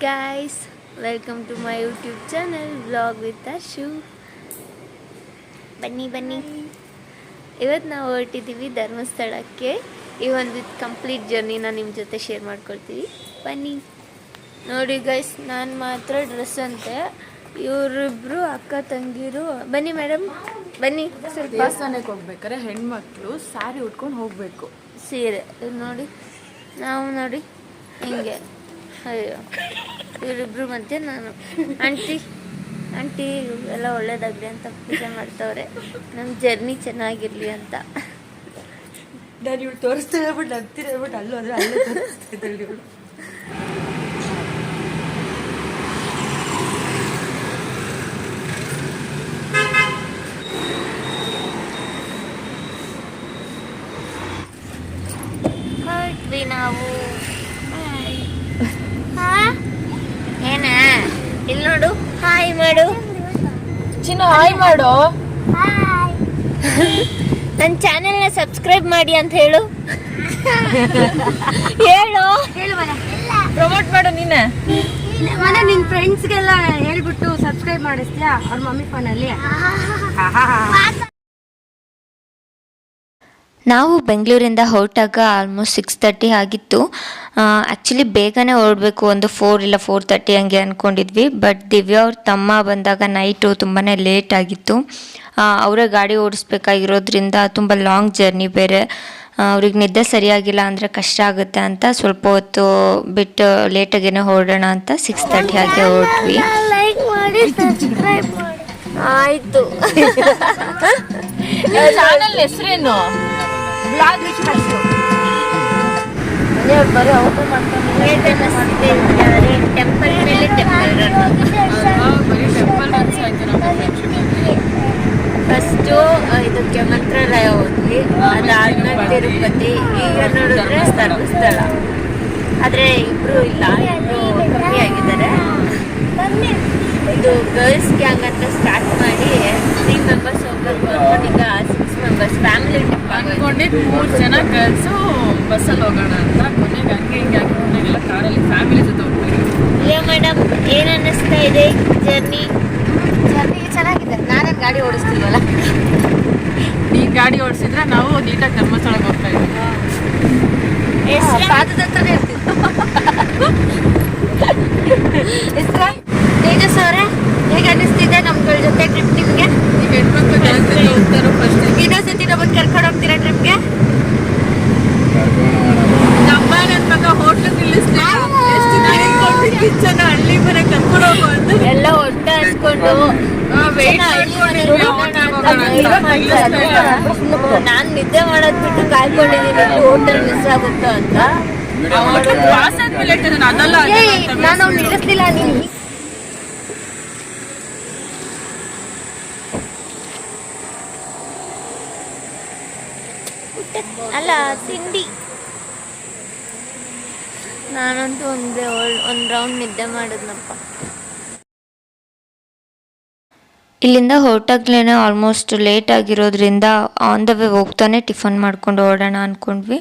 guys, welcome to my YouTube channel vlog with Ashu. ಬನ್ನಿ ಇವತ್ತು ನಾವು ಹೊರಟಿದ್ದೀವಿ ಧರ್ಮಸ್ಥಳಕ್ಕೆ. ಈ ಒಂದು ಕಂಪ್ಲೀಟ್ ಜರ್ನಿನ ನಿಮ್ಮ ಜೊತೆ ಶೇರ್ ಮಾಡ್ಕೊಳ್ತೀವಿ. ಬನ್ನಿ ನೋಡಿ ಗೈಸ್, ನಾನು ಮಾತ್ರ ಡ್ರೆಸ್ ಅಂತೆ, ಇವರಿಬ್ರು ಅಕ್ಕ ತಂಗಿರು. ಬನ್ನಿ ಮೇಡಮ್, ಬನ್ನಿ. ಸ್ವಲ್ಪ ದೇವಸ್ಥಾನಕ್ಕೆ ಹೋಗ್ಬೇಕಾದ್ರೆ ಹೆಣ್ಮಕ್ಳು ಸ್ಯಾರಿ ಉಟ್ಕೊಂಡು ಹೋಗಬೇಕು. ಸೀರೆ ನೋಡಿ, ನಾವು ನೋಡಿ ಹಿಂಗೆ. ಅಯ್ಯೋ, ಇವರಿಬ್ರು ಮಧ್ಯೆ ನಾನು. ಆಂಟಿ ಎಲ್ಲ ಒಳ್ಳೇದಾಗಲಿ ಅಂತ ಪೂಜೆ ಮಾಡ್ತವ್ರೆ, ನಮ್ಮ ಜರ್ನಿ ಚೆನ್ನಾಗಿರಲಿ ಅಂತ. ನಾನು ಇವ್ಳು ತೋರಿಸ್ತಾ ಹೇಳ್ಬಿಟ್ಟು ನಗ್ತೀರ ಹೇಳ್ಬಿಟ್ಟು ಅಲ್ಲೂ ಅಂದರೆ ಅಲ್ಲೇ ತೋರಿಸ್ತಾ ಇದ್ದಾಳೆ ಇವಳು. ಹೊರಟ್ವಿ ನಾವು. ಏನ ಇಲ್ಲಿ ನೋಡು, ಹಾಯ್ ಮಾಡು ಚಿನ್ನ, ಹಾಯ್ ಮಾಡು. ನನ್ನ ಚಾನೆಲ್ನ ಸಬ್ಸ್ಕ್ರೈಬ್ ಮಾಡಿ ಅಂತ ಹೇಳು. ಹೇಳು ಪ್ರಮೋಟ್ ಮಾಡು ನೀನೆ. ಮನೆ ನಿನ್ ಫ್ರೆಂಡ್ಸ್ಗೆಲ್ಲ ಹೇಳ್ಬಿಟ್ಟು ಸಬ್ಸ್ಕ್ರೈಬ್ ಮಾಡಿಸ್ತೀಯಾ ಅವ್ರ ಮಮ್ಮಿ ಫೋನಲ್ಲಿ. ನಾವು ಬೆಂಗಳೂರಿಂದ ಹೊರಟಾಗ ಆಲ್ಮೋಸ್ಟ್ 6:30 ಆಗಿತ್ತು. ಆ್ಯಕ್ಚುಲಿ ಬೇಗನೆ ಹೊರಡಬೇಕು, ಒಂದು 4 ಇಲ್ಲ 4:30 ಹಂಗೆ ಅಂದ್ಕೊಂಡಿದ್ವಿ. ಬಟ್ ದಿವ್ಯಾ ಅವ್ರ ತಮ್ಮ ಬಂದಾಗ ನೈಟು ತುಂಬಾ ಲೇಟ್ ಆಗಿತ್ತು. ಅವರೇ ಗಾಡಿ ಓಡಿಸ್ಬೇಕಾಗಿರೋದ್ರಿಂದ ತುಂಬ ಲಾಂಗ್ ಜರ್ನಿ ಬೇರೆ, ಅವ್ರಿಗೆ ನಿದ್ದೆ ಸರಿಯಾಗಿಲ್ಲ ಅಂದರೆ ಕಷ್ಟ ಆಗುತ್ತೆ ಅಂತ ಸ್ವಲ್ಪ ಹೊತ್ತು ಬಿಟ್ಟು ಲೇಟಾಗೇನೆ ಹೊರಡೋಣ ಅಂತ 6:30 ಹಾಗೆ ಹೊರಟ್ವಿ. ಆಯಿತು. ಚಾನಲ್ ಹೆಸರೇನು? ಟೆಂಪಲ್ ಮೇಲೆ ಫಸ್ಟು ಇದಕ್ಕೆ ಮಂತ್ರಾಲಯ ಹೋದ್ವಿ, ಅದಾದ್ಮೇಲೆ ತಿರುಪತಿ, ಈಗ ನೋಡಿದ್ರೆ ಧರ್ಮಸ್ಥಳ. ಆದರೆ ಇಬ್ರು ಇಲ್ಲ, ಇಬ್ರು ಕಮ್ಮಿ ಆಗಿದ್ದಾರೆ. ಇದು ಗರ್ಲ್ಸ್ ಗ್ಯಾಂಗ್ ಅಂತ ಸ್ಟಾರ್ಟ್ ಮಾಡಿ 3 ಮೆಂಬರ್ಸ್ ಹೋಗ್ಬೇಕು ಅನ್ಕೊಂಡು ಈಗ 6 ಮೆಂಬರ್ಸ್ ಫ್ಯಾಮಿಲಿ ಟ್ರಿಪ್ ಅನ್ಕೊಂಡಿದ್ದು. 3 ಜನ ಗರ್ಲ್ಸು ಬಸ್ಸಲ್ಲಿ ಹೋಗೋಣ ಅಂತ. ಕೊನೆಗೆ ಹಂಗೆ ಹಿಂಗೆ ಹಾಕಿಕೊಂಡೆಲ್ಲ ಕಾರಲ್ಲಿ ಫ್ಯಾಮಿಲಿ ಜೊತೆ ಹೋಗ್ಬೇಕು. ಮೇಡಮ್, ಏನು ಅನ್ನಿಸ್ತಾ ಇದೆ ಜರ್ನಿ? ಚೆನ್ನಾಗಿದೆ. ನಾನೇನು ಗಾಡಿ ಓಡಿಸ್ತಿಲ್ವಲ್ಲ, ನೀನು ಗಾಡಿ ಓಡಿಸಿದ್ರೆ ನಾವು ನೀಟಾಗಿ ಧರ್ಮಸ್ಥಳಕ್ಕೆ ಹೋಗ್ತಾ ಇದ್ವಿ. ಪಾದದತ್ತಾನೆ ಇರ್ತಿತ್ತು. ಹೆಸರ ತೇಜಸ್ ಅವರೇ, ಹೇಗೆ ಅನ್ನಿಸ್ತಿದೆ ನಮ್ಗಳ ಜೊತೆ ಟ್ರಿಪ್ ನಿಮಗೆ? ನೀವು ಹೆಣ್ಮಕ್ಳು ಜಾಸ್ತಿ ಹೋಗ್ತಾರೋ ಫಸ್ಟ್ ಇನ್ನೊಂದ್ಸತಿ ನಮ್ಮನ್ನು ಕರ್ಕೊಂಡು ಹೋಗ್ತೀರಾ ಟ್ರಿಪ್ಗೆ? ನಮ್ಮ ನನ್ನ ಮಗ ಹೋಟ್ಲಿಗೆ ನಿಲ್ಲಿಸ್ತೀವಿ. ಎಷ್ಟು ದಿನ ಹೇಳ್ಕೊಂಡು ಕಿಚನ್ ಹಳ್ಳಿ ಮನೆ ಕರ್ಕೊಂಡು ಹೋಗು ಅಂತ ಎಲ್ಲ ಹೊಟ್ಟೆ ಹಚ್ಕೊಂಡು ನಾನು ನಿದ್ದೆ ಮಾಡೋದ್ ಬಿಟ್ಟು ಕಾಯ್ಕೊಂಡಿದ್ದೀನಿ ಹೋಟೆಲ್ ಮಿಸ್ ಆಗುತ್ತೋ ಅಂತ. ನಾನು ನಿಲ್ಲಿಸ್ಲಿಲ್ಲ. ನೀನು ಅಲ್ಲ ತಿಂಡಿ. ನಾನಂತೂ ಒಂದು ರೌಂಡ್ ನಿದ್ದೆ ಮಾಡಿದ್ನಪ್ಪ. ಇಲ್ಲಿಂದ ಹೊರಟಾಗ್ಲೇ ಆಲ್ಮೋಸ್ಟ್ ಲೇಟ್ ಆಗಿರೋದ್ರಿಂದ ಆನ್ ದ ವೇ ಹೋಗ್ತಾನೆ ಟಿಫನ್ ಮಾಡ್ಕೊಂಡು ಹೊರಡೋಣ ಅಂದ್ಕೊಂಡ್ವಿ.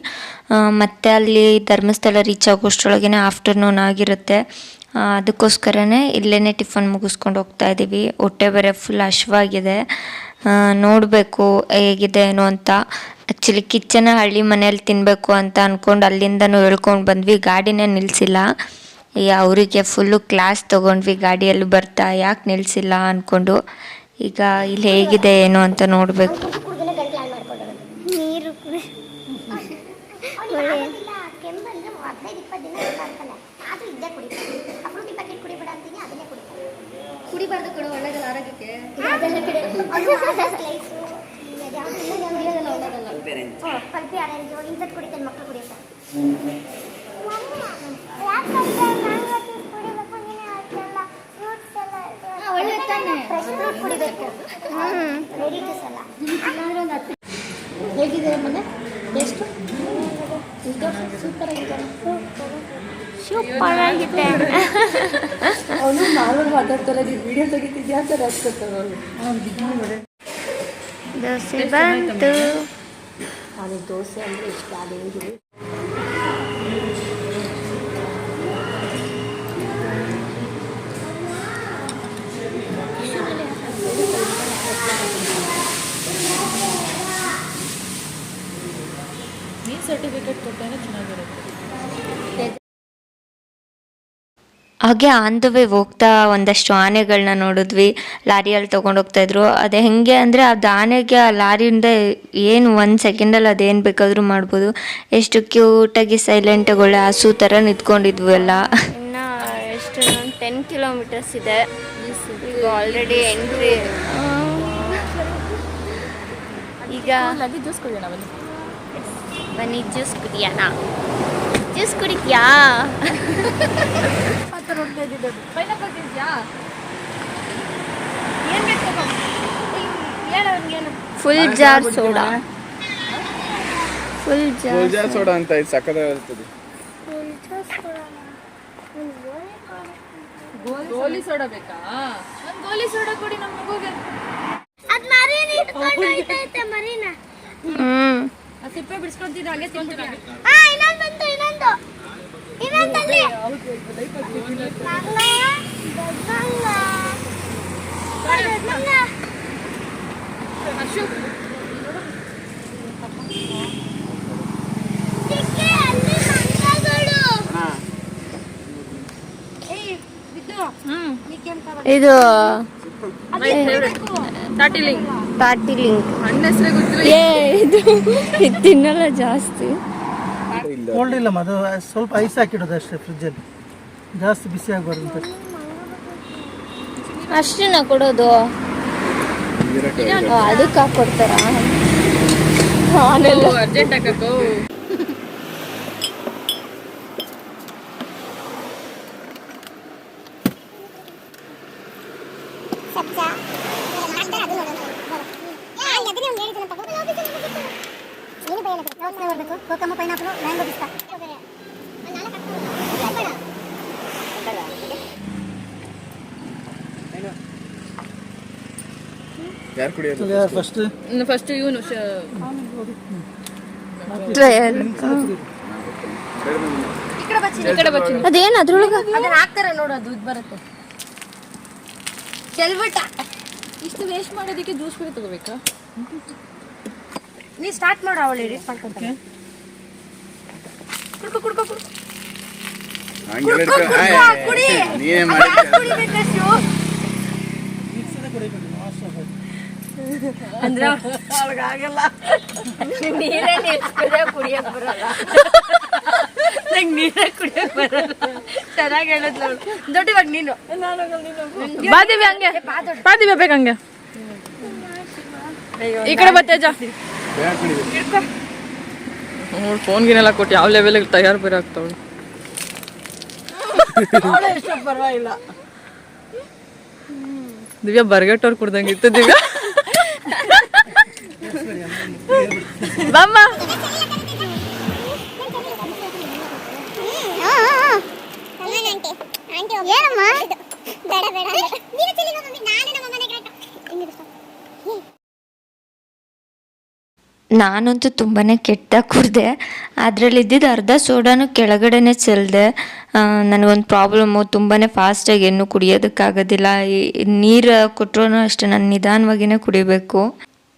ಮತ್ತು ಅಲ್ಲಿ ಧರ್ಮಸ್ಥಳ ರೀಚ್ ಆಗೋಷ್ಟರೊಳಗೇ ಆಫ್ಟರ್ನೂನ್ ಆಗಿರುತ್ತೆ. ಅದಕ್ಕೋಸ್ಕರನೇ ಇಲ್ಲೇ ಟಿಫನ್ ಮುಗಿಸ್ಕೊಂಡು ಹೋಗ್ತಾ ಇದ್ದೀವಿ. ಹೊಟ್ಟೆ ಬೇರೆ ಫುಲ್ ಹಶ್ವಾಗಿದೆ, ನೋಡಬೇಕು ಹೇಗಿದೆ ಏನು ಅಂತ. ಆ್ಯಕ್ಚುಲಿ ಕಿಚನ ಹಳ್ಳಿ ಮನೇಲಿ ತಿನ್ನಬೇಕು ಅಂತ ಅಂದ್ಕೊಂಡು ಅಲ್ಲಿಂದನೂ ಹೇಳ್ಕೊಂಡು ಬಂದ್ವಿ, ಗಾಡಿನೇ ನಿಲ್ಲಿಸಿಲ್ಲ. ಅವರಿಗೆ ಫುಲ್ಲು ಕ್ಲಾಸ್ ತೊಗೊಂಡ್ವಿ ಗಾಡಿಯಲ್ಲಿ ಬರ್ತಾ, ಯಾಕೆ ನಿಲ್ಲಿಸಿಲ್ಲ ಅಂದ್ಕೊಂಡು. ಈಗ ಇಲ್ಲಿ ಹೇಗಿದೆ ಏನು ಅಂತ ನೋಡಬೇಕು. ನೀರು ಕುಡಿಬಾರ್ದು ಕೊಡು, ಒಳ್ಳೆದಲ್ಲ ಆರೋಗ್ಯಕ್ಕೆ. ಹೇಗಿದೆ ಮನೆ? ಎಷ್ಟು ಸೂಪರ್ ಆಗಿದೆ. ಸೂಪರ್ ಆಗಿದೆ. ಅವನು ನಾನು ಮಾತಾಡ್ತಾರೆ, ನೀವು ವಿಡಿಯೋ ತೆಗಿತಿದ್ಯಾ ಅಂತ ರಾಸ್ಕೊತಾರೆ. ದೋಸೆ ಬಂತು. ನನಗೆ ದೋಸೆ ಅಂದರೆ ಇಷ್ಟ. ಅದೇನು ಸರ್ಟಿಫಿಕೇಟ್ ಕೊಟ್ಟರೆ ಚೆನ್ನಾಗಿರುತ್ತೆ. ಹಾಗೆ ಆನ್ ದ ವೇ ಹೋಗ್ತಾ ಒಂದಷ್ಟು ಆನೆಗಳನ್ನ ನೋಡಿದ್ವಿ, ಲಾರಿಯಲ್ಲಿ ತೊಗೊಂಡೋಗ್ತಾಯಿದ್ರು. ಅದು ಹೆಂಗೆ ಅಂದರೆ ಅದು ಆನೆಗೆ ಆ ಲಾರಿಯಿಂದ ಏನು 1 ಸೆಕೆಂಡಲ್ಲಿ ಅದೇನು ಬೇಕಾದರೂ ಮಾಡ್ಬೋದು. ಎಷ್ಟು ಕ್ಯೂಟಾಗಿ ಸೈಲೆಂಟಾಗಿ ಒಳ್ಳೆ ಹಸು ಥರ ನಿಂತ್ಕೊಂಡಿದ್ವು ಎಲ್ಲ. ಇನ್ನು ಎಷ್ಟು 10 ಕಿಲೋಮೀಟರ್ಸ್ ಇದೆ. ಈಗ ಆಲ್ರೆಡಿ ಎಂಟ್ರಿ. ಈಗ ಜ್ಯೂಸ್ ಕುಡಿಯೋಣ ಬನ್ನಿ ಜ್ಯೂಸ್ ಕುಡಿಯೋಣ. ಜ್ಯೂಸ್ ಕುಡಿದ್ಯಾ? Full jar soda. Full jar soda ಅಂತ ಇದು ಸಕ್ಕತ್ತಾಗಿರ್ತದೆ. ಗೋಲಿ ಸೋಡಾ ಬೇಕಾ? ಒಂದು ಗೋಲಿ ಸೋಡಾ ಕೊಡಿ ನಮ್ಮ ಮಗುಗೆ. ಸಿಪ್ಪೆ ಬಿಡಿಸ್ಕೊಳ್ತಿದ್ರು ಹಾಗೆ ತಿಂತಾರೆ. ಇದು ಟಾಟಿಲಿಂಗ್ ಪಾಟಿಲಿಂಗ್ ಹಣ್ಣ ಹೆಸರೇ ಗೊತ್ತಿಲ್ಲ. ಇದು ತಿನ್ನಲ್ಲ ಜಾಸ್ತಿ. ಕೋಲ್ಡ್ ಇಲ್ಲ, ಅದು ಸ್ವಲ್ಪ ಐಸ್ ಹಾಕಿಡೋದು ಅಷ್ಟೇ ಫ್ರಿಜ್ಜಲ್ಲಿ, ಜಾಸ್ತಿ ಬಿಸಿ ಆಗಬಾರ್ದು ಅಂತ. ಅಷ್ಟೇನಾ ಕೊಡೋದು? ಅದಕ್ಕೆ ಹಾಕೊಡ್ತಾರ? ಅರ್ಜೆಂಟ್ ಹಾಕಕ್ಕೋ. ಯಾರು ಕುಡಿಯೋದು ಫಸ್ಟ್ ಇವನು ಅದೇನು ಅದ್ರೊಳಗೆ ಹಾಕ್ತಾರೆ ನೋಡು, ಅದು ಇದು ಬರುತ್ತೆ. ಇಷ್ಟು ವೇಸ್ಟ್ ಮಾಡೋದಕ್ಕೆ ಜ್ಯೂಸ್ ಕೂಡ ತಗೋಬೇಕಾ? ನೀ ಸ್ಟಾರ್ಟ್ ಮಾಡು, ಅವಳು ಎಡಿಟ್ ಮಾಡ್ಕೊಂತಾರೆ. ನೀನೇ ಮಾಡಿ ಅಂದ್ರೆ ಅವಳಿಗಾಗಲ್ಲ. ನೀರೇ ಕುಡಿಯಕ್ ಬರಲ್ಲ. ನಂಗೆ ನೀರೇ ಕುಡಿಯಕ್ ಬರಲ್ಲ. ಚೆನ್ನಾಗಿ ಹೇಳಿದ್ಲು ಅವಳು. ದೊಡ್ಡ ಇವಾಗ ನೀನು ಬಾದಿವಿ ಹಂಗೆ ಬಾದಿವಿ ಬೇಕಂಗೆ. ಈ ಕಡೆ ಬತ್ತೇಜ ಫೋನ್ಗಿನೆಲ್ಲ ಕೊಟ್ಟು ಯಾವ ಲೆವೆಲ್ಗೆ ತಯಾರು ಬೇರೆ ಆಗ್ತಾವಳು. ಪರವಾಗಿಲ್ಲ. ದಿವ್ಯಾ ಬರ್ಗಟ್ಟವ್ರು ಕುಡ್ದಂಗೆ ಇತ್ತು. ದಿವ್ಯಾ ಬಾಮ್ಮ. ನಾನಂತೂ ತುಂಬಾ ಕೆಟ್ಟಾಗಿ ಕುಡಿದೆ. ಅದರಲ್ಲಿ ಇದ್ದಿದ್ದು ಅರ್ಧ ಸೋಡಾನು ಕೆಳಗಡೆನೇ ಚೆಲ್ಲಿದೆ. ನನಗೊಂದು ಪ್ರಾಬ್ಲಮ್ಮು, ತುಂಬಾ ಫಾಸ್ಟಾಗಿ ಏನು ಕುಡಿಯೋದಕ್ಕಾಗೋದಿಲ್ಲ. ನೀರು ಕೊಟ್ಟರು ಅಷ್ಟೇ, ನಾನು ನಿಧಾನವಾಗಿಯೇ ಕುಡಿಬೇಕು.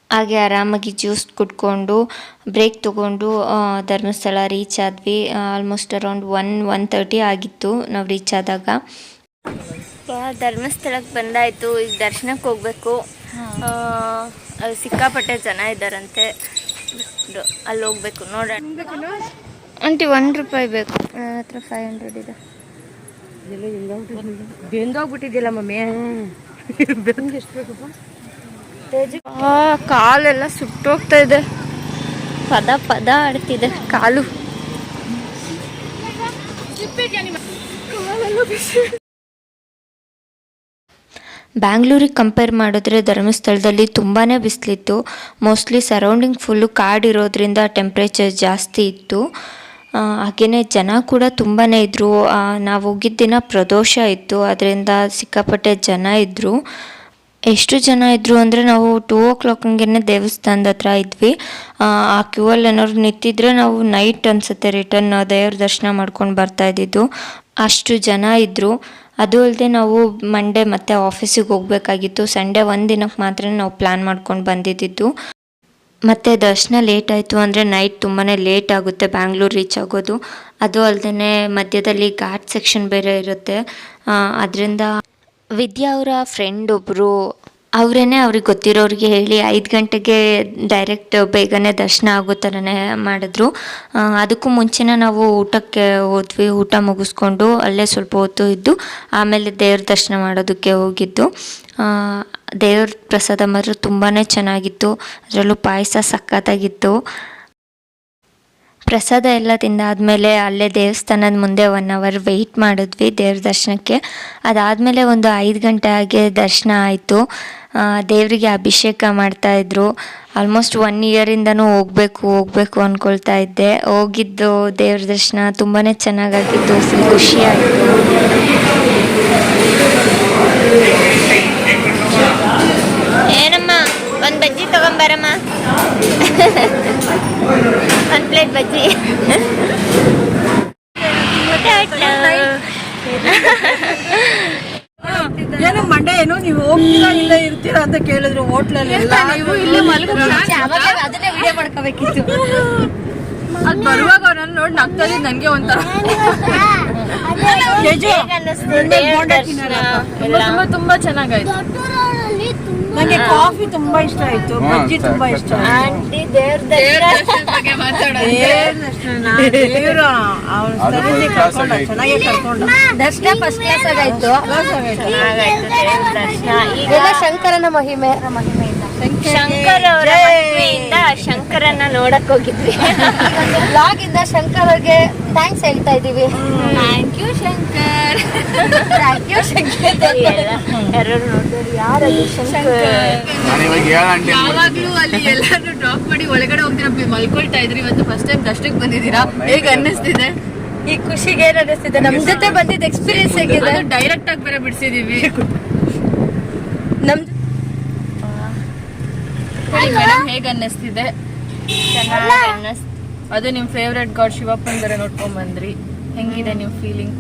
ಹಾಗೆ ಆರಾಮಾಗಿ ಜ್ಯೂಸ್ ಕುಡ್ಕೊಂಡು ಬ್ರೇಕ್ ತೊಗೊಂಡು ಧರ್ಮಸ್ಥಳ ರೀಚ್ ಆದ್ವಿ. ಆಲ್ಮೋಸ್ಟ್ ಅರೌಂಡ್ 1:30 ಆಗಿತ್ತು ನಾವು ರೀಚ್ ಆದಾಗ. ಧರ್ಮಸ್ಥಳಕ್ಕೆ ಬಂದಾಯಿತು. ಈಗ ದರ್ಶನಕ್ಕೆ ಹೋಗ್ಬೇಕು. ಸಿಕ್ಕಾಪಟ್ಟೆ ಜನ ಇದ್ದಾರಂತೆ, ಅಲ್ಲಿ ಹೋಗ್ಬೇಕು. ನೋಡೋಣ. ಆಂಟಿ ₹1 ಬೇಕು. ನನ್ನ ಹತ್ರ 500 ಇದೆ. ಬೆಂದೋಗ್ಬಿಟ್ಟಿದ್ದಿಲ್ಲ ಮಮ್ಮಿ. ಕಾಲೆಲ್ಲ ಸುಟ್ಟೋಗ್ತಾ ಇದೆ, ಪದ ಪದ ಆಡ್ತಿದೆ ಕಾಲು. ಬ್ಯಾಂಗ್ಳೂರಿಗೆ ಕಂಪೇರ್ ಮಾಡಿದ್ರೆ ಧರ್ಮಸ್ಥಳದಲ್ಲಿ ತುಂಬಾ ಬಿಸಿಲಿತ್ತು. ಮೋಸ್ಟ್ಲಿ ಸರೌಂಡಿಂಗ್ ಫುಲ್ಲು ಕಾಡಿರೋದ್ರಿಂದ ಟೆಂಪ್ರೇಚರ್ ಜಾಸ್ತಿ ಇತ್ತು. ಹಾಗೆಯೇ ಜನ ಕೂಡ ತುಂಬಾ ಇದ್ದರು. ನಾವು ಹೋಗಿದ್ದ ದಿನ ಪ್ರದೋಷ ಇತ್ತು, ಅದರಿಂದ ಸಿಕ್ಕಾಪಟ್ಟೆ ಜನ ಇದ್ದರು. ಎಷ್ಟು ಜನ ಇದ್ದರು ಅಂದರೆ ನಾವು 2:00 ಹಂಗೆ ದೇವಸ್ಥಾನದ ಹತ್ರ ಇದ್ವಿ. ಆ ಕ್ಯೂವಲ್ಲಿ ಏನಾದ್ರು ನಿಂತಿದ್ರೆ ನಾವು ನೈಟ್ ಅನಿಸುತ್ತೆ ರಿಟರ್ನ್ ದೇವ್ರ ದರ್ಶನ ಮಾಡ್ಕೊಂಡು ಬರ್ತಾಯಿದ್ದಿದ್ದು. ಅಷ್ಟು ಜನ ಇದ್ದರು. ಅದು ಅಲ್ಲದೆ ನಾವು ಮಂಡೇ ಮತ್ತು ಆಫೀಸಿಗೆ ಹೋಗಬೇಕಾಗಿತ್ತು. ಸಂಡೇ ಒಂದು ದಿನಕ್ಕೆ ಮಾತ್ರ ನಾವು ಪ್ಲ್ಯಾನ್ ಮಾಡ್ಕೊಂಡು ಬಂದಿದ್ದು. ಮತ್ತು ದರ್ಶನ ಲೇಟ್ ಆಯಿತು ಅಂದರೆ ನೈಟ್ ತುಂಬಾ ಲೇಟ್ ಆಗುತ್ತೆ ಬ್ಯಾಂಗ್ಳೂರು ರೀಚ್ ಆಗೋದು. ಅದು ಅಲ್ಲದೆ ಮಧ್ಯದಲ್ಲಿ ಘಾಟ್ ಸೆಕ್ಷನ್ ಬೇರೆ ಇರುತ್ತೆ. ಅದರಿಂದ ವಿದ್ಯಾ ಅವರ ಫ್ರೆಂಡ್ ಒಬ್ಬರು ಅವರೇನೆ ಅವ್ರಿಗೆ ಗೊತ್ತಿರೋರಿಗೆ ಹೇಳಿ 5 ಗಂಟೆಗೆ ಡೈರೆಕ್ಟ್ ಬೇಗನೆ ದರ್ಶನ ಆಗೋ ಥರನೇ ಮಾಡಿದ್ರು. ಅದಕ್ಕೂ ಮುಂಚೆನೇ ನಾವು ಊಟಕ್ಕೆ ಹೋದ್ವಿ. ಊಟ ಮುಗಿಸ್ಕೊಂಡು ಅಲ್ಲೇ ಸ್ವಲ್ಪ ಹೊತ್ತು ಇದ್ದು ಆಮೇಲೆ ದೇವ್ರ ದರ್ಶನ ಮಾಡೋದಕ್ಕೆ ಹೋಗಿದ್ದು. ದೇವ್ರ ಪ್ರಸಾದ ಮಾತ್ರ ತುಂಬಾ ಚೆನ್ನಾಗಿತ್ತು. ಅದರಲ್ಲೂ ಪಾಯಸ ಸಖತ್ತಾಗಿತ್ತು. ಪ್ರಸಾದ ಎಲ್ಲ ತಿಂದಾದಮೇಲೆ ಅಲ್ಲೇ ದೇವಸ್ಥಾನದ ಮುಂದೆ 1 ಅವರ್ ವೆಯ್ಟ್ ಮಾಡಿದ್ವಿ ದೇವ್ರ ದರ್ಶನಕ್ಕೆ. ಅದಾದಮೇಲೆ ಒಂದು 5 ಗಂಟೆ ಹಾಗೆ ದರ್ಶನ ಆಯಿತು. ದೇವರಿಗೆ ಅಭಿಷೇಕ ಮಾಡ್ತಾಯಿದ್ರು. ಆಲ್ಮೋಸ್ಟ್ 1 ಇಯರಿಂದನೂ ಹೋಗಬೇಕು ಅಂದ್ಕೊಳ್ತಾ ಇದ್ದೆ. ಹೋಗಿದ್ದು ದೇವ್ರ ದರ್ಶನ ತುಂಬಾ ಚೆನ್ನಾಗಾಗಿತ್ತು. ಫುಲ್ ಖುಷಿ ಆಯಿತು. ಏನಮ್ಮ ಒಂದು ಬಜ್ಜಿ ತಗೊಂಬರಮ್ಮ, 1 ಪ್ಲೇಟ್ ಬಜ್ಜಿ. ಏನು ಮಂಡೆ ಏನು ನೀವು ಹೋಗ್ತೀರಾ ಇಲ್ಲ ಇರ್ತೀರಾ ಅಂತ ಕೇಳಿದ್ರು ಹೋಟ್ಲಲ್ಲಿ ನೀವು ಇಲ್ಲೇ ಅದನ್ನೇ ವಿಡಿಯೋ ಮಾಡ್ಕೋಬೇಕಿತ್ತು. ಅದ್ ಬರುವಾಗ ನಾನು ನೋಡಿ ನಗ್ತಾ ಇದ್ದೀನಿ. ನನಗೆ ಒಂಥರ ತುಂಬಾ ಚೆನ್ನಾಗಾಯ್ತು. ನಂಗೆ ಕಾಫಿ ತುಂಬಾ ಇಷ್ಟ ಆಯ್ತು, ಬಜ್ಜಿ ತುಂಬಾ ಇಷ್ಟ ಆಯ್ತು. ಚೆನ್ನಾಗಿ ಕರ್ಕೊಂಡ ದರ್ಶನ ಫಸ್ಟ್ ಕ್ಲಾಸ್ ಆಗಾಯ್ತು. ಈಗ ಶಂಕರನ ಮಹಿಮೆಯಿಂದ ಶಂಕರ್ ಅವರ ಮದುವೆಯಿಂದ ಶಂಕರನ್ನ ನೋಡಕ್ ಹೋಗಿದ್ವಿ. ಬ್ಲಾಗ್ ಇಂದ ಶಂಕರ್ ಅವ್ರಿಗೆ ಥ್ಯಾಂಕ್ಸ್ ಹೇಳ್ತಾ ಇದೀವಿ. Thank you Shankar. ಯಾರು ನೋಡಿದ್ರು ಯಾರದು ಶಂಕರ್. ಯಾವಾಗ್ಲೂ ಅಲ್ಲಿ ಎಲ್ಲಾರು ಡ್ರಾಪ್ ಮಾಡಿ ಒಳಗಡೆ ಹೋಗ್ತೀರಾ, ಮಲ್ಕೊಳ್ತಾ ಇದ್ರಿ. ಇವತ್ತು ಫಸ್ಟ್ ಟೈಮ್ ದರ್ಶನಕ್ಕೆ ಬಂದಿದ್ದೀರಾ, ಹೇಗೆ ಅನ್ನಿಸ್ತಿದೆ? ಈ ಖುಷಿಗೆ ಏನ್ ಅನ್ನಿಸ್ತಿದೆ? ನಮ್ ಜೊತೆ ಬಂದಿದ್ದ ಎಕ್ಸ್ಪೀರಿಯನ್ಸ್ ಹೇಗಿದೆ? ಡೈರೆಕ್ಟ್ ಆಗಿ ಬೇರೆ ಬಿಡಿಸಿದೀವಿ. ನಮ್ ಮೇಡಮ್ ಹೇಗೆ ಅನ್ನಿಸ್ತಿದೆ? ಚೆನ್ನಾಗಿ ಅನ್ನಿಸ್ತು. ಅದು ನಿಮ್ ಫೇವ್ರೆಟ್ ಗಾಡ್ ಶಿವಪ್ಪನ್ ಬೇರೆ ನೋಡ್ಕೊಂಡ್ ಬಂದ್ರಿ. ಹೆಂಗಿದೆ ನಿಮ್ ಫೀಲಿಂಗ್?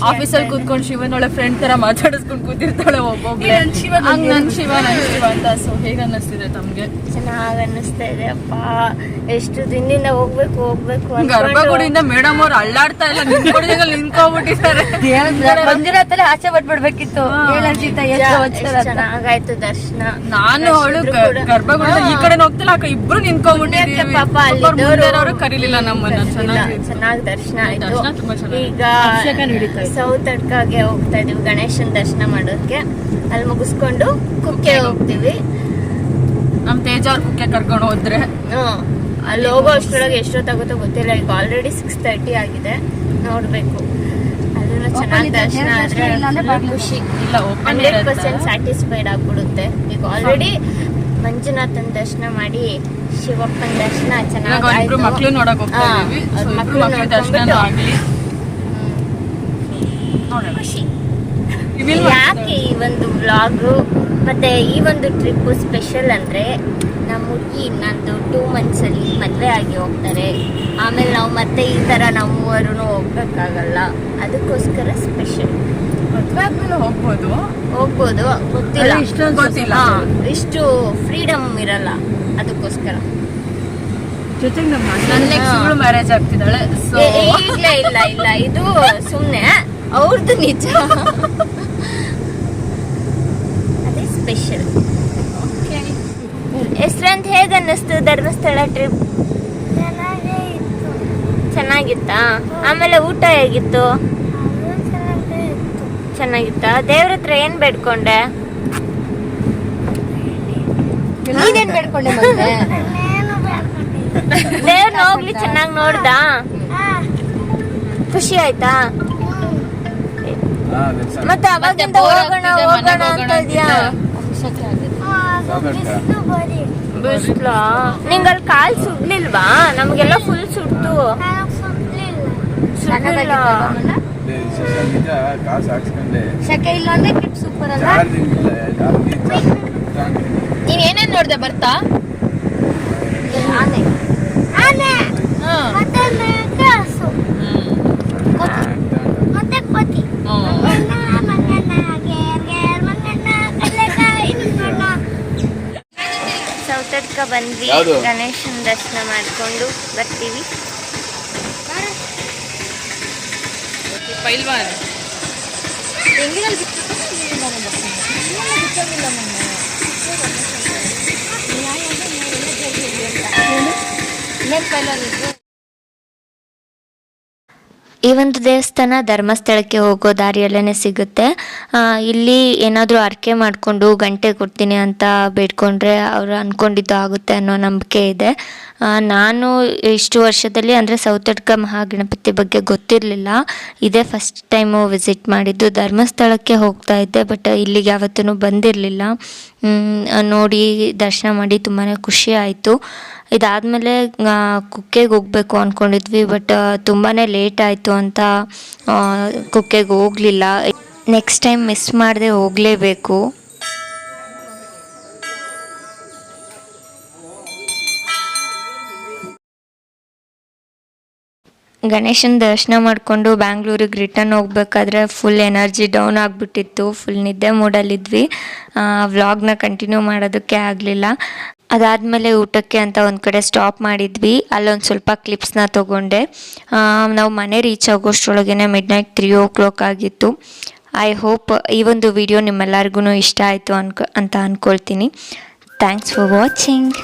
ಆಫೀಸಲ್ಲಿ ಕೂತ್ಕೊಂಡು ಶಿವನ್ ಒಳ್ಳೆ ಫ್ರೆಂಡ್ ತರ ಮಾತಾಡಿಸ್ಕೊಂಡು ಕೂತಿರ್ತಾಳೆ ಒಬ್ಬೊಬ್ಳೆ. ನನ್ ಶಿವ ಅಂತ. ಸೊ ಹೇಗೆ ಅನ್ನಿಸ್ತಿದೆ ತಮ್ಗೆ? ಚೆನ್ನಾಗಿ ಅನ್ನಿಸ್ತಾ ಇದೆ ಅಪ್ಪ. ಎಷ್ಟು ದಿನದಿಂದ ಹೋಗ್ಬೇಕು ಗರ್ಭಗುಡಿಯಿಂದ ಮೇಡಮ್ ಅವ್ರು ಅಳ್ಳಾಡ್ತಾ ಇಲ್ಲ, ನಿಂತ್ಕೊಂಡ್ಬಿಟ್ಟಿದ್ದಾರೆ. ಮಂಜುನಾಥಲ್ಲಿ ಆಚೆ ಬಿಟ್ಬಿಡ್ಬೇಕಿತ್ತು. ಚೆನ್ನಾಗಾಯ್ತು ದರ್ಶನ. ನಾನು ಅವಳು ಗರ್ಭಗುಡಿಯಿಂದ ಈ ಕಡೆ ಹೋಗ್ತಿಲ್ಲ, ಇಬ್ರು ನಿಂತ್ಕೊಂಡ್ಬಿಟ್ಟಿದ್ದೀವಿ. ಪಾಪ ಅವರು ಕರೀಲಿಲ್ಲ ನಮ್ಮನ್ನ. ಚೆನ್ನಾಗಿ ದರ್ಶನ ಆಯ್ತು. ಈಗ ಸೌತ್ ಅಡ್ಕಾಗೆ ಹೋಗ್ತಾ ಇದೀವಿ ಗಣೇಶನ್ ದರ್ಶನ ಮಾಡೋದಕ್ಕೆ. ಅಲ್ಲಿ ಮುಗಿಸ್ಕೊಂಡು ಕುಕ್ಕೆ ಹೋಗ್ತೀವಿ. ನಮ್ ತೇಜ ಅವ್ರ ಕುಕ್ಕೆ ಕರ್ಕೊಂಡು ಹೋದ್ರೆ ಅಲ್ಲಿ ಹೋಗೋ ಅಷ್ಟರೊಳಗೆ ಎಷ್ಟೊತ್ತಾಗುತ್ತೋ ಗೊತ್ತಿಲ್ಲ. ಈಗ ಆಲ್ರೆಡಿ 6:30 ಆಗಿದೆ. ನೋಡ್ಬೇಕು. ಅದನ್ನು ಚೆನ್ನಾಗಿ ದರ್ಶನ ಆದ್ರೆ ಖುಷಿ. 100% ಸ್ಯಾಟಿಸ್ಫೈಡ್ ಆಗ್ಬಿಡುತ್ತೆ. ಈಗ ಆಲ್ರೆಡಿ ಮಂಜುನಾಥನ್ ದರ್ಶನ ಮಾಡಿ ಶಿವಪ್ಪನ ದರ್ಶನ ಚೆನ್ನಾಗಿ ಮಕ್ಳು ನೋಡಕ್ ಹೋಗ್ತಾ ಇದೀವಿ. ದರ್ಶನ ಆಗ್ಲಿ. ಖುಷಿ. ಯಾಕೆ ಈ ಒಂದು ವ್ಲಾಗು ಮತ್ತೆ ಈ ಒಂದು ಟ್ರಿಪ್ಪು ಸ್ಪೆಷಲ್ ಅಂದ್ರೆ, ನಮ್ಮ ಹುಡುಗಿ ನಂದು 2 months ಅಲ್ಲಿ ಮದುವೆ ಆಗಿ ಹೋಗ್ತಾರೆ. ಆಮೇಲೆ ನಾವು ಮತ್ತೆ ಈ ತರ ನಾವು ಮೂವರು ಹೋಗ್ಬೇಕಾಗಲ್ಲ. ಅದಕ್ಕೋಸ್ಕರ ಸ್ಪೆಷಲ್. ಹೋಗ್ಬೋದು ಗೊತ್ತಿಲ್ಲ. ಇಷ್ಟು ಫ್ರೀಡಮ್ ಇರಲ್ಲ. ಅದಕ್ಕೋಸ್ಕರ ಜೊತೆಗೆ ನನ್ನ ನೆಕ್ಸ್ಟ್ ಮ್ಯಾರೇಜ್ ಆಗ್ತಿದ್ದಾಳೆ. ಇಲ್ಲ ಇದು ಸುಮ್ನೆ ಅವ್ರದ್ದು ನಿಜ. ಅದೇ ಸ್ಪೆಷಲ್. ಹೆಸ್ರಂತ ಹೇಗೆ ಅನ್ನಿಸ್ತು ಧರ್ಮಸ್ಥಳ ಟ್ರಿಪ್? ಚೆನ್ನಾಗಿತ್ತಾ? ಆಮೇಲೆ ಊಟ ಹೇಗಿತ್ತು? ಚೆನ್ನಾಗಿತ್ತಾ? ದೇವ್ರ ಹತ್ರ ಏನ್ ಬೇಡ್ಕೊಂಡೆ? ನೀನೇನ್ ಬೇಡ್ಕೊಂಡೆ? ದೇವ್ರನ್ನ ಹೋಗ್ಲಿ ಚೆನ್ನಾಗಿ ನೋಡ್ದ? ಖುಷಿ ಆಯ್ತಾ? ಮತ್ತೆ ಅವಾಗಿಂದ ಹೋಗೋಣ ಅಂತ ಇದೆಯಾ? ಬಿಸ್ಲಾ? ನಿಂಗಲ್ಲಿ ಕಾಲ್ ಸುಡ್ಲಿಲ್ವಾ? ನಮ್ಗೆಲ್ಲ ಫುಲ್ ಸುಡ್ತು. ಶಕೆ ಇಲ್ಲ ಅಂದ್ರೆ ಟ್ರಿಪ್ ಸೂಪರ್ ಅಲ್ಲ? ನೀನ್ ಏನೇನ್ ನೋಡ್ದೆ ಬರ್ತಾ? ಸೌತಡ್ಕ ತನಕ ಬಂದ್ವಿ. ಯಾವ್ದು? ಗಣೇಶನ ದರ್ಶನ ಮಾಡ್ಕೊಂಡು ಬರ್ತೀವಿ. ಪೈಲ್ವಾನ್ ಈ ಒಂದು ದೇವಸ್ಥಾನ ಧರ್ಮಸ್ಥಳಕ್ಕೆ ಹೋಗೋ ದಾರಿಯಲ್ಲೇ ಸಿಗುತ್ತೆ. ಇಲ್ಲಿ ಏನಾದರೂ ಅರ್ಕೆ ಮಾಡಿಕೊಂಡು ಗಂಟೆ ಕೊಡ್ತೀನಿ ಅಂತ ಬೇಡ್ಕೊಂಡ್ರೆ ಅವರು ಅಂದ್ಕೊಂಡಿದ್ದು ಆಗುತ್ತೆ ಅನ್ನೋ ನಂಬಿಕೆ ಇದೆ. ನಾನು ಇಷ್ಟು ವರ್ಷದಲ್ಲಿ ಅಂದರೆ ಸೌತಡ್ಕ ಮಹಾಗಣಪತಿ ಬಗ್ಗೆ ಗೊತ್ತಿರಲಿಲ್ಲ. ಇದೇ ಫಸ್ಟ್ ಟೈಮು ವಿಸಿಟ್ ಮಾಡಿದ್ದು. ಧರ್ಮಸ್ಥಳಕ್ಕೆ ಹೋಗ್ತಾ ಇದ್ದೆ, ಬಟ್ ಇಲ್ಲಿಗೆ ಯಾವತ್ತೂ ಬಂದಿರಲಿಲ್ಲ. ನೋಡಿ ದರ್ಶನ ಮಾಡಿ ತುಂಬಾ ಖುಷಿ ಆಯಿತು. ಇದಾದಮೇಲೆ ಕುಕ್ಕೆಗೆ ಹೋಗಬೇಕು ಅಂದ್ಕೊಂಡಿದ್ವಿ, ಬಟ್ ತುಂಬಾ ಲೇಟ್ ಆಯಿತು ಅಂತ ಕುಕ್ಕೆಗೆ ಹೋಗಲಿಲ್ಲ. ನೆಕ್ಸ್ಟ್ ಟೈಮ್ ಮಿಸ್ ಮಾಡದೆ ಹೋಗಲೇಬೇಕು. ಗಣೇಶನ ದರ್ಶನ ಮಾಡಿಕೊಂಡು ಬ್ಯಾಂಗ್ಳೂರಿಗೆ ರಿಟರ್ನ್ ಹೋಗ್ಬೇಕಾದ್ರೆ ಫುಲ್ ಎನರ್ಜಿ ಡೌನ್ ಆಗಿಬಿಟ್ಟಿತ್ತು. ಫುಲ್ ನಿದ್ದೆ ಮೂಡಲ್ಲಿದ್ವಿ. ವ್ಲಾಗ್ನ ಕಂಟಿನ್ಯೂ ಮಾಡೋದಕ್ಕೆ ಆಗಲಿಲ್ಲ. ಅದಾದಮೇಲೆ ಊಟಕ್ಕೆ ಅಂತ ಒಂದು ಕಡೆ ಸ್ಟಾಪ್ ಮಾಡಿದ್ವಿ. ಅಲ್ಲೊಂದು ಸ್ವಲ್ಪ ಕ್ಲಿಪ್ಸ್ನ ತೊಗೊಂಡೆ. ನಾವು ಮನೆ ರೀಚ್ ಆಗೋಷ್ಟರೊಳಗೆ ಮಿಡ್ನೈಟ್ 3 o'clock ಆಗಿತ್ತು. ಐ ಹೋಪ್ ಈ ಒಂದು ವಿಡಿಯೋ ನಿಮ್ಮೆಲ್ಲರಿಗೂ ಇಷ್ಟ ಆಯಿತು ಅಂತ ಅಂದ್ಕೊಳ್ತೀನಿ. Thanks for watching.